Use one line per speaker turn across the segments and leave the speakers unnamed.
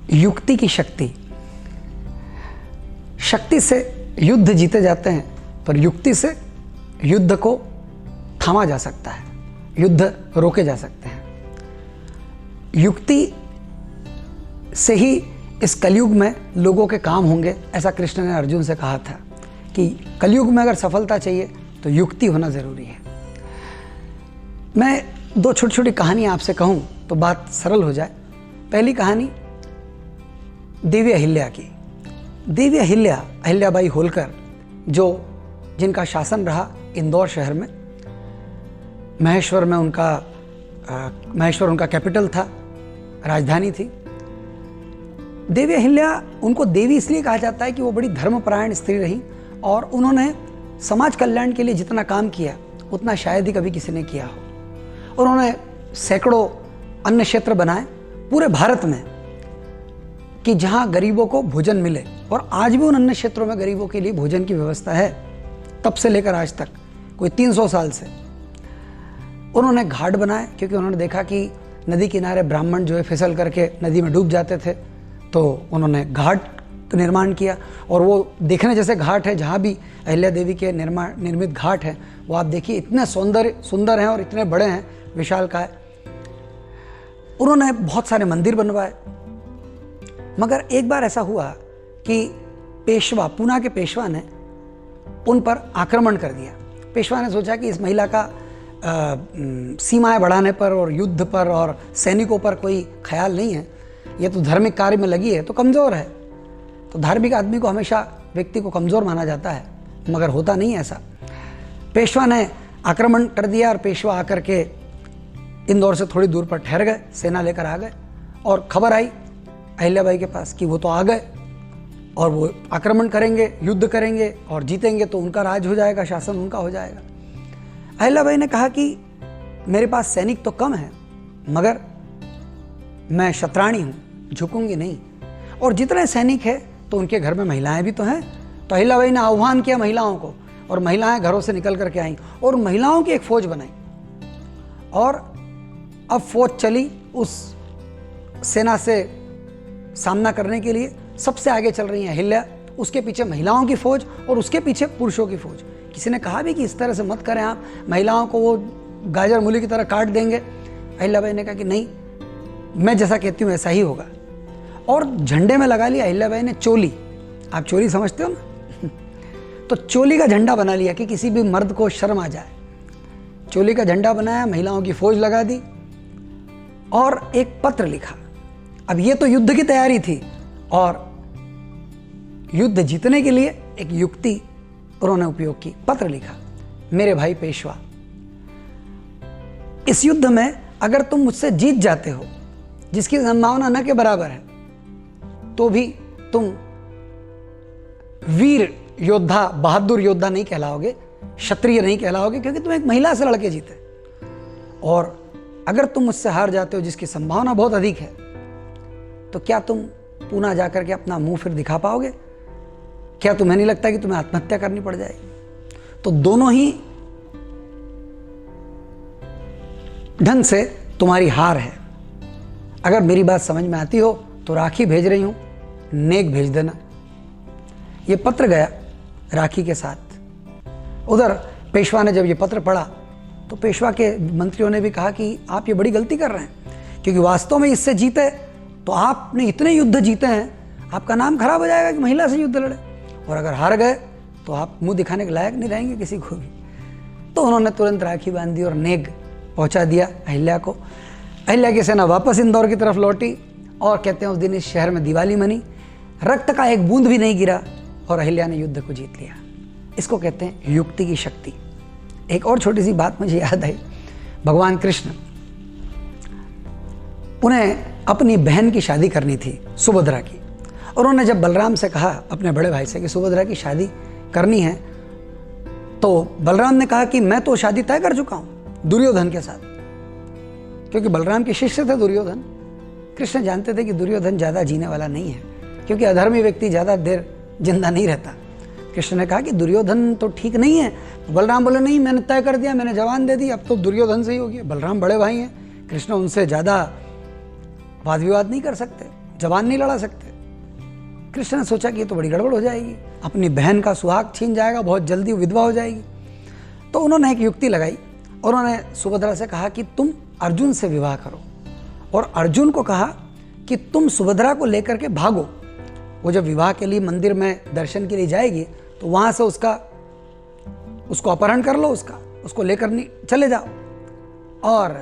युक्ति की शक्ति। शक्ति से युद्ध जीते जाते हैं, पर युक्ति से युद्ध को थामा जा सकता है, युद्ध रोके जा सकते हैं। युक्ति से ही इस कलयुग में लोगों के काम होंगे। ऐसा कृष्ण ने अर्जुन से कहा था कि कलयुग में अगर सफलता चाहिए तो युक्ति होना ज़रूरी है। मैं दो छोटी छोटी कहानियाँ आपसे कहूँ तो बात सरल हो जाए। पहली कहानी देवी अहिल्या की। देवी अहिल्या, अहिल्याबाई होलकर, जिनका शासन रहा इंदौर शहर में। महेश्वर उनका कैपिटल था, राजधानी थी। देवी अहिल्या, उनको देवी इसलिए कहा जाता है कि वो बड़ी धर्मपरायण स्त्री रही और उन्होंने समाज कल्याण के लिए जितना काम किया उतना शायद ही कभी किसी ने किया हो। उन्होंने सैकड़ों अन्न क्षेत्र बनाए पूरे भारत में कि जहां गरीबों को भोजन मिले, और आज भी उन अन्न क्षेत्रों में गरीबों के लिए भोजन की व्यवस्था है, तब से लेकर आज तक, कोई 300 साल से। उन्होंने घाट बनाए क्योंकि उन्होंने देखा कि नदी किनारे ब्राह्मण जो है फिसल करके नदी में डूब जाते थे, तो उन्होंने घाट का निर्माण किया। और वो देखने जैसे घाट है, जहाँ भी अहिल्या देवी के निर्मित घाट है, वो आप देखिए इतने सुंदर हैं और इतने बड़े हैं, विशालकाय। उन्होंने बहुत सारे मंदिर बनवाए। मगर एक बार ऐसा हुआ कि पेशवा, पूना के पेशवा ने उन पर आक्रमण कर दिया। पेशवा ने सोचा कि इस महिला का सीमाएं बढ़ाने पर और युद्ध पर और सैनिकों पर कोई ख्याल नहीं है, ये तो धार्मिक कार्य में लगी है, तो कमज़ोर है। तो धार्मिक आदमी को हमेशा व्यक्ति को कमज़ोर माना जाता है, मगर होता नहीं ऐसा। पेशवा ने आक्रमण कर दिया और पेशवा आकर के इंदौर से थोड़ी दूर पर ठहर गए, सेना लेकर आ गए, और खबर आई अहिल्याबाई के पास कि वो तो आ गए और वो आक्रमण करेंगे, युद्ध करेंगे और जीतेंगे तो उनका राज हो जाएगा, शासन उनका हो जाएगा। अहिल्याबाई ने कहा कि मेरे पास सैनिक तो कम है, मगर मैं शतराणी हूँ, झुकूंगी नहीं। और जितने सैनिक हैं तो उनके घर में महिलाएं भी तो हैं। तो अहिल्याबाई ने आह्वान किया महिलाओं को, और महिलाएं घरों से निकल करके आईं और महिलाओं की एक फौज बनाई। और अब फौज चली उस सेना से सामना करने के लिए। सबसे आगे चल रही है अहिल्या, उसके पीछे महिलाओं की फौज और उसके पीछे पुरुषों की फौज। किसी ने कहा भी कि इस तरह से मत करें आप, महिलाओं को वो गाजर मूली की तरह काट देंगे। अहिल्याबाई ने कहा कि नहीं, मैं जैसा कहती हूँ ऐसा ही होगा। और झंडे में लगा लिया अहिल्याबाई ने चोली। आप चोली समझते हो ना तो चोली का झंडा बना लिया कि किसी भी मर्द को शर्म आ जाए। चोली का झंडा बनाया, महिलाओं की फौज लगा दी और एक पत्र लिखा। अब ये तो युद्ध की तैयारी थी, और युद्ध जीतने के लिए एक युक्ति उन्होंने उपयोग की। पत्र लिखा, मेरे भाई पेशवा, इस युद्ध में अगर तुम मुझसे जीत जाते हो, जिसकी संभावना न के बराबर है, तो भी तुम वीर योद्धा, बहादुर योद्धा नहीं कहलाओगे, क्षत्रिय नहीं कहलाओगे, क्योंकि तुम एक महिला से लड़के जीते। और अगर तुम मुझसे हार जाते हो, जिसकी संभावना बहुत अधिक है, तो क्या तुम पूना जाकर के अपना मुंह फिर दिखा पाओगे? क्या तुम्हें नहीं लगता कि तुम्हें आत्महत्या करनी पड़ जाएगी? तो दोनों ही ढंग से तुम्हारी हार है। अगर मेरी बात समझ में आती हो तो राखी भेज रही हूं, नेक भेज देना। ये पत्र गया राखी के साथ। उधर पेशवा ने जब ये पत्र पढ़ा तो पेशवा के मंत्रियों ने भी कहा कि आप ये बड़ी गलती कर रहे हैं, क्योंकि वास्तव में इससे जीते तो आपने इतने युद्ध जीते हैं, आपका नाम खराब हो जाएगा कि महिला से युद्ध लड़े, और अगर हार गए तो आप मुंह दिखाने के लायक नहीं रहेंगे किसी को भी। तो उन्होंने तुरंत राखी बांध दी और नेग पहुंचा दिया अहिल्या को। अहिल्या की सेना वापस इंदौर की तरफ लौटी, और कहते हैं उस दिन इस शहर में दिवाली मनी, रक्त का एक बूंद भी नहीं गिरा, और अहिल्या ने युद्ध को जीत लिया। इसको कहते हैं युक्ति की शक्ति। एक और छोटी सी बात मुझे याद आई। भगवान कृष्ण, उन्हें अपनी बहन की शादी करनी थी, सुभद्रा की। उन्होंने जब बलराम से कहा, अपने बड़े भाई से, कि सुभद्रा की शादी करनी है, तो बलराम ने कहा कि मैं तो शादी तय कर चुका हूं दुर्योधन के साथ, क्योंकि बलराम के शिष्य थे दुर्योधन। कृष्ण जानते थे कि दुर्योधन ज़्यादा जीने वाला नहीं है, क्योंकि अधर्मी व्यक्ति ज़्यादा देर जिंदा नहीं रहता। कृष्ण ने कहा कि दुर्योधन तो ठीक नहीं है। तो बलराम बोले, नहीं, मैंने तय कर दिया, मैंने जवान दे दी, अब तो दुर्योधन से ही होगी। बलराम बड़े भाई हैं, कृष्ण उनसे ज़्यादा वाद विवाद नहीं कर सकते। जबान नहीं लड़ा सकते। कृष्ण ने सोचा कि ये तो बड़ी गड़बड़ हो जाएगी, अपनी बहन का सुहाग छीन जाएगा, बहुत जल्दी विधवा हो जाएगी। तो उन्होंने एक युक्ति लगाई और उन्होंने सुभद्रा से कहा कि तुम अर्जुन से विवाह करो, और अर्जुन को कहा कि तुम सुभद्रा को लेकर के भागो। वो जब विवाह के लिए मंदिर में दर्शन के लिए जाएगी तो वहाँ से उसको अपहरण कर लो, उसको लेकर नहीं चले जाओ, और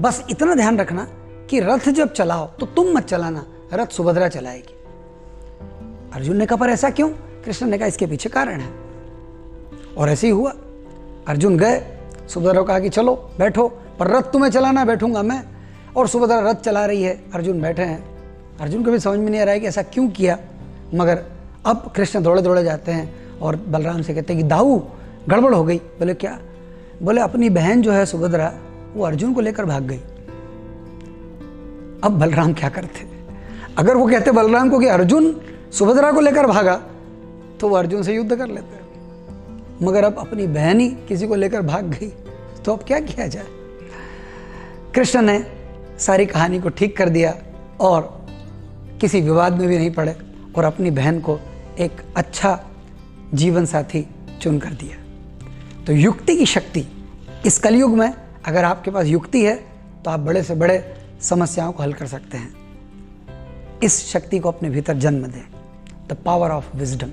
बस इतना ध्यान रखना कि रथ जब चलाओ तो तुम मत चलाना, रथ सुभद्रा चलाएगी। अर्जुन ने कहा पर ऐसा क्यों? कृष्ण ने कहा इसके पीछे कारण है। और ऐसे ही हुआ। अर्जुन गए, सुभद्रा को कहा कि चलो बैठो, पर रथ तुम्हें चलाना, बैठूंगा मैं। और सुभद्रा रथ चला रही है, अर्जुन बैठे हैं। अर्जुन को भी समझ में नहीं आ रहा है कि ऐसा क्यों किया, मगर अब कृष्ण दौड़े दौड़े जाते हैं और बलराम से कहते हैं कि दाऊ गड़बड़ हो गई। बोले क्या? बोले अपनी बहन जो है सुभद्रा, वो अर्जुन को लेकर भाग गई। अब बलराम क्या करते? अगर वो कहते बलराम को कि अर्जुन सुभद्रा को लेकर भागा, तो वो अर्जुन से युद्ध कर लेते, मगर अब अपनी बहन ही किसी को लेकर भाग गई, तो अब क्या किया जाए? कृष्ण ने सारी कहानी को ठीक कर दिया और किसी विवाद में भी नहीं पड़े, और अपनी बहन को एक अच्छा जीवन साथी चुन कर दिया। तो युक्ति की शक्ति इस कलयुग में, अगर आपके पास युक्ति है तो आप बड़े से बड़े समस्याओं को हल कर सकते हैं। इस शक्ति को अपने भीतर जन्म दें, द पावर ऑफ विजडम।